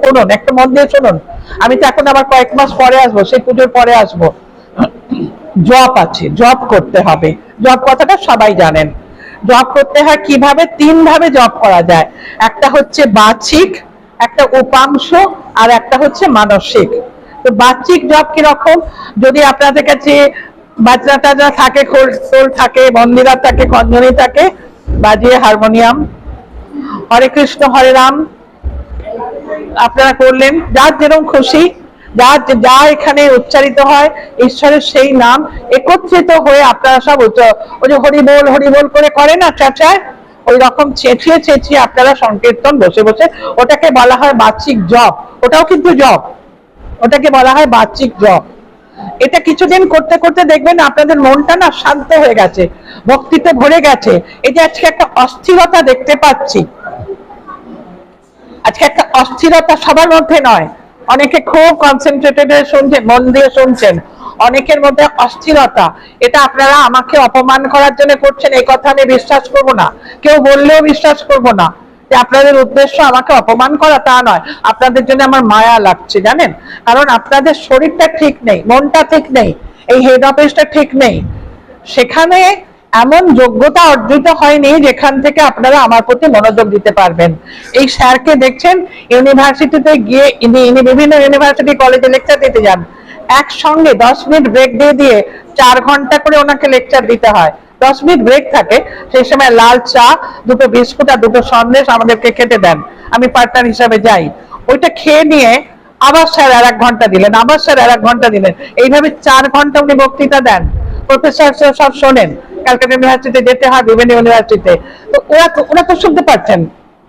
শুনুন, একটু মন দিয়ে শুনুন। আমি তো এখন আবার কয়েক মাস পরে আসবো, সেই পুজোর পরে আসবো। জপ আছে, জপ করতে হবে। জপ কথাটা সবাই জানেন। জপ করতে হয় কিভাবে? 3 ভাবে জপ করা যায়। একটা হচ্ছে বাচিক, একটা উপাংশ, আর একটা হচ্ছে মানসিক। তো বাচিক জপ কিরকম? যদি আপনাদের কাছে বাজনা টাজনা থাকে, খোল থাকে, মন্দিরা থাকে, খঞ্জনি থাকে, বাজিয়ে হারমোনিয়াম হরে কৃষ্ণ হরে রাম আপনারা করলেন, যার যেরকম খুশি, যা এখানে উচ্চারিত হয় ঈশ্বরের সেই নাম একত্রিত হয়ে আপনারা সব ওই যে হরি বল করে করে না চাচায়, ওই রকম চেঁচিয়ে চেঁচিয়ে আপনারা সংকীর্তন বসে বসে, ওটাকে বলা হয় বাচিক জপ। ওটাও কিন্তু জপ, ওটাকে বলা হয় বাচিক জপ। এটা কিছুদিন করতে করতে দেখবেন আপনাদের মনটা না শান্ত হয়ে গেছে, ভক্তিতে ভরে গেছে। এই যে আজকে একটা অস্থিরতা দেখতে পাচ্ছি, আজকে একটা অস্থিরতা সবার মধ্যে নয়, অনেকে খুব কনসেন্ট্রেটেড হয়ে শুনছেন, মন দিয়ে শুনছেন, অনেকের মধ্যে অস্থিরতা। এটা আপনারা আমাকে অপমান করার জন্য করছেন, এই কথা আমি বিশ্বাস করব না, কেউ বললেও বিশ্বাস করব না যে আপনাদের উদ্দেশ্য আমাকে অপমান করা, তা নয়। আপনাদের জন্য আমার মায়া লাগছে, জানেন, কারণ আপনাদের শরীরটা ঠিক নেই, মনটা ঠিক নেই, এই হেড অফিসটা ঠিক নেই, সেখানে এমন যোগ্যতা অর্জিত হয়নি যেখান থেকে আপনারা আমার প্রতি মনোযোগ দিতে পারবেন। এই স্যারকে দেখছেন ইউনিভার্সিটিতে গিয়ে, বিভিন্ন ইউনিভার্সিটি কলেজে লেকচার দিতে যান, একসঙ্গে 10 মিনিট ব্রেক দিয়ে দিয়ে 4 ঘন্টা করে ওনাকে লেকচার দিতে হয়। 10 মিনিট ব্রেক থাকে, সেই সময় লাল চা, 2টো বিস্কুট আর 2টো সন্দেশ আমাদেরকে খেতে দেন, আমি পার্টনার হিসাবে যাই। ওইটা খেয়ে নিয়ে আবার স্যার আর 1 ঘন্টা দিলেন, আবার স্যার আর 1 ঘন্টা দিলেন, এইভাবে 4 ঘন্টা উনি বক্তৃতা দেন। প্রফেসর সব শোনেন, ক্যালকাটা ইউনিভার্সিটিতে যেতে হয়, বিভিন্ন ইউনিভার্সিটিতে। তো ওরা তো শুনতে পাচ্ছেন,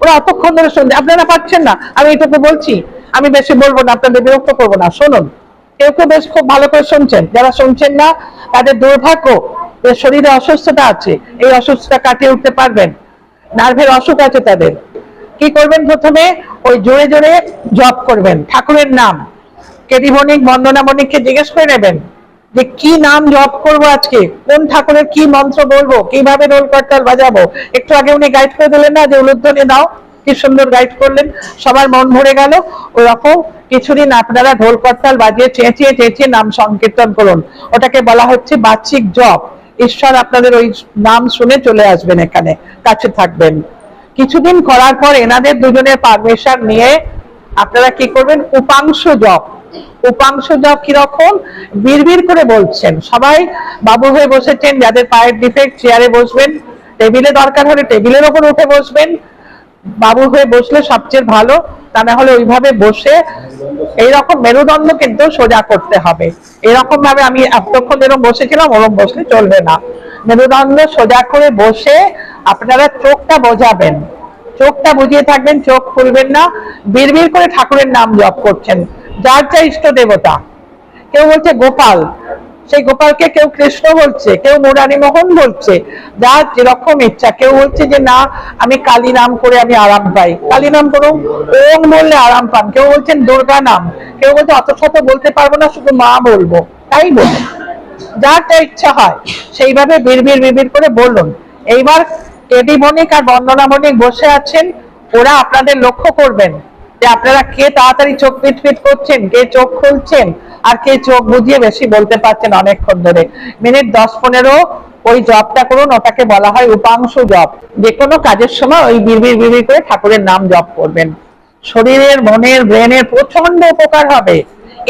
ওরা অতক্ষণ ধরে শুনছে, আপনারা পাচ্ছেন না। আমি এটুকু বলছি, আমি বেশি বলবো না, আপনাদের বিরক্ত করবো না, শুনুন। কেউ কেউ বেশ খুব ভালো করে শুনছেন, যারা শুনছেন না তাদের দুর্ভাগ্য যে শরীরে অসুস্থতা আছে, এই অসুস্থতা কাটিয়ে উঠতে পারবেন, নার্ভের অসুখ আছে তাদের। কি করবেন? প্রথমে ওই জোরে জোরে জপ করবেন ঠাকুরের নাম। কেডি বণিক, বন্দনা বণিককে জিজ্ঞেস করে নেবেন যে কি নাম জপ করব আজকে, কোন ঠাকুরের কি মন্ত্র বলবো, কিভাবে রোল করতাল বাজাবো। একটু আগে উনি গাইড করে দিলেন না যে উলুধ্বনি দাও, কি সুন্দর গাইড করলেন, সবার মন ভরে গেল। ওরকম কিছুদিন আপনারা ঢোল করতাল বাজিয়ে চেঁচিয়ে চেঁচিয়ে নাম সংকীর্তন করুন, ওটাকে বলা হচ্ছে বাচিক জপ। ঈশ্বর আপনাদের ওই নাম শুনে চলে আসবেন, এখানে কাছে থাকবেন। কিছুদিন করার পর এনাদের দুজনের পারমিশন নিয়ে আপনারা কি করবেন? উপাংশ জপ। উপাংশ জপ কিরকম? বিড়বিড় করে বলছেন, সবাই বাবু হয়ে বসেছেন, যাদের পায়ের ডিফেক্ট চেয়ারে বসবেন, টেবিলে দরকার হলে টেবিলের ওপর উঠে বসবেন, বাবু হয়ে বসলে সবচেয়ে ভালো, তা না হলে ওইভাবে বসে এইরকম মেরুদণ্ড কিন্তু সোজা করতে হবে। এরকম ভাবে আমি এতক্ষণ যেরকম বসেছিলাম ওরকম বসলে চলবে না, মেরুদণ্ড সোজা করে বসে আপনারা চোখটা বোঝাবেন, চোখটা বুঝিয়ে থাকবেন, চোখ খুলবেন না, বিড়বিড় করে ঠাকুরের নাম জপ করছেন, যার যা ইষ্ট দেবতা। কেউ বলছে গোপাল, সেই গোপালকে কেউ কৃষ্ণ বলছে, কেউ মুরারি মোহন বলছে, যার যেরকম ইচ্ছা। কেউ বলছে যে না, আমি কালী নাম করে আমি আরাম পাই, কালী নাম করুন, ওম বললে আরাম পান। কেউ বলছেন দুর্গা নাম, কেউ বলছে অত শত বলতে পারবো না, শুধু মা বলবো, তাই বলুন, যার যা ইচ্ছা হয় সেইভাবে বিড়বিড় বিড়বিড় করে বলুন। এইবার কেডি বণিক আর বন্দনা বণিক বসে আছেন, ওরা আপনাদের লক্ষ্য করবেন যে আপনারা কে তাড়াতাড়ি চোখ পিট করছেন, কে চোখ খুলছেন, আর কে চোখ বুঝিয়ে বেশি বলতে পারছেন অনেকক্ষণ ধরে। মিনিট 10-15 ওই জপটা করুন, ওটাকে বলা হয় উপাংশ জপ। যে কোনো কাজের সময় ওই বিড়বিড় বিড়বিড় করে ঠাকুরের নাম জপ করবেন, শরীরের, মনের, ব্রেনের প্রচন্ড উপকার হবে।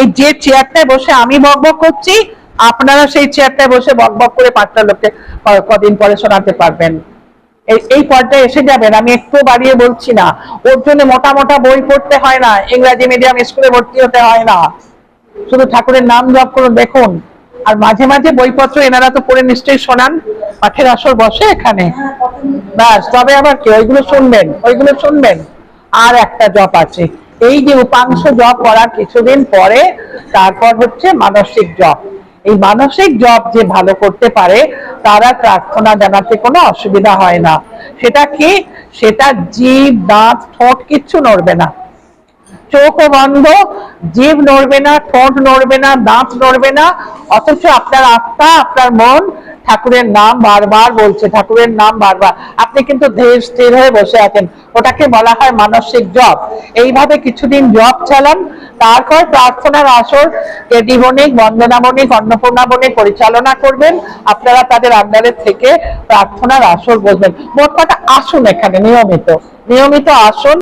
এই যে চেয়ারটায় বসে আমি বকবক করছি, আপনারা সেই চেয়ারটায় বসে বকবক করে 5টা লোককে কদিন পরে শোনাতে পারবেন। এই পর্যায়ে এসে যাবেন। আমি একটু বাড়িয়ে বলছি না, ওর জন্য মোটা মোটা বই পড়তে হয় না, ইংরাজি মিডিয়াম স্কুলে ভর্তি হতে হয় না, শুধু ঠাকুরের নাম জপ করুন, দেখুন। আর মাঝে মাঝে বইপত্র এনারা তো পড়ে নিশ্চয়ই শোনান, পাঠের আসর বসে এখানে, ব্যাস, তবে আবার কি ওইগুলো শুনবেন, ওইগুলো শুনবেন। আর একটা জপ আছে, এই যে উপাংশ জপ করার কিছুদিন পরে তারপর হচ্ছে মানসিক জপ। এই মানসিক জপ যে ভালো করতে পারে তারা প্রার্থনা জানাতে কোনো অসুবিধা হয় না। সেটা কি? সেটা জিভ, দাঁত, ঠোঁট কিচ্ছু নড়বে না, চোখও বন্ধ, জিভ নড়বে না, ঠোঁট নড়বে না, দাঁত নড়বে না, অথচ আপনার আত্মা, আপনার মন ঠাকুরের নাম বারবার বলছে, ঠাকুরের নাম বারবার, আপনি কিন্তু ধীর স্থির হয়ে বসে আছেন, ওটাকে বলা হয় মানসিক জপ। এইভাবে কিছুদিন জপ চালান, তারপর প্রার্থনার আসর কেডি বণিক, বন্দনা বণিক, অন্নপূর্ণা বণিক পরিচালনা করবেন, আপনারা তাদের আন্ডারে থেকে প্রার্থনার আসর বসবেন। মোট কথা আসুন এখানে নিয়মিত নিয়মিত আসুন।